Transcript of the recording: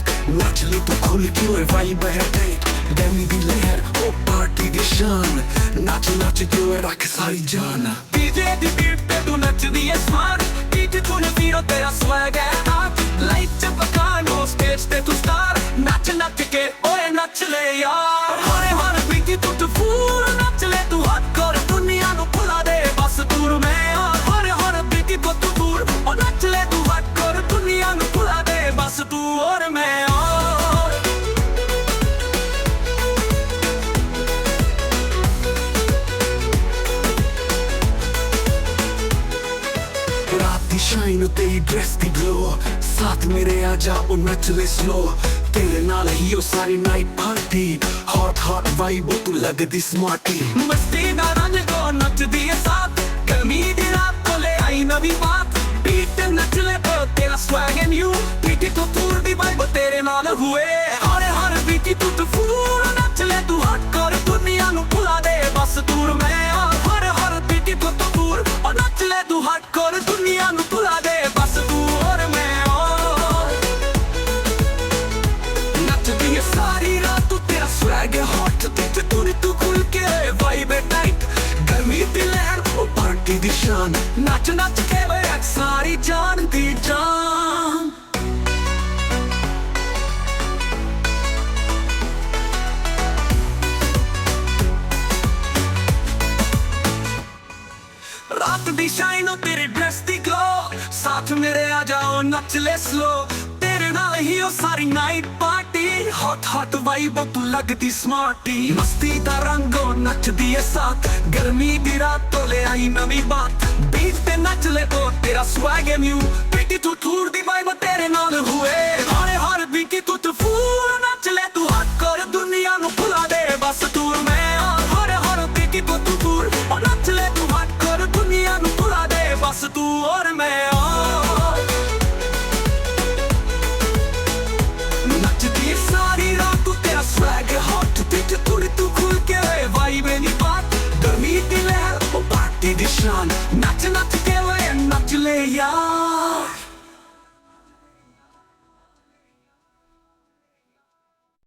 night नाच ले तू खुल के ओए वाइब है टाइट गमी दी लहर ओ पार्टी दी शान नाच नाच के ओए रख सारी जान डीजे दी बीट पे तू नचदी है स्मार्ट डीजे तूने वीरो तेरा स्वैग है हॉट लाइट चमकानो स्टेज ते तू स्टार नाच नाच के ओए नच ले यार हरे हरे बीटी तू तो फूल नच ले तू हट कर दुनिया नु भुला दे बस दूर में यार हरे हरे बीटी को तू दूर और नच ले तू हट कर दुनिया नु भुला दे बस तू और मैं शाइन तेरी ड्रेस दी ग्लो साथ मेरे आजा ओ नच ले स्लो तेरे नाल ही ओ सारी night party hot hot vibe तू लगदी स्मार्टी मस्ती दा रंग को नचदी है साथ गर्मी दी रात को ले आई नवी बात बीट नच ले तो तेरा स्वैग एंड यू बीटी तो टूर दी वाइब तेरे नाल हुए हरे हरे बीटी तू तो फूल नच ले तू हट कर दुनिया नु भुला दे बस दूर में हरे हरे बीटी तो दूर और नच ले तू हट कर दुनिया नु भुला दे बस तू और मैं नचदी है सारी रात तू तेरा स्वैग है हॉट ते तू खुल के वाइब है टाइट गर्मी दी लहर ओ पार्टी दी शान नच नच के वे सारी जान दी जान रात दी शाइन ओ तेरी ड्रेस दी ग्लो साथ मेरे आ जाओ नच ले स्लो तेरे नाल ही ओ सारी night party hot hot vibe तू लगदी स्मार्टी मस्ती दा रंग ओ नचदी है साथ गर्मी दी रात तो ले आई नवी बात बीट पे नच ले तो तेरा स्वैग है न्यू बीटी तू टूर दी वाइब तेरे नाल हुए हरे हरे बीटी तू तो फूल नच ले तू हट कर दुनिया नु भुला दे बस दूर में हरे हरे बीटी तू दूर और नच ले तू हट कर दुनिया नु भुला दे बस तू और मैं नचदी सारी रात तू तेरा स्वैग हॉट बीट तू खुल के वाइब नी बात गर्मी दी लहर ओ पार्टी दी शान नच नच के वे नच ले यार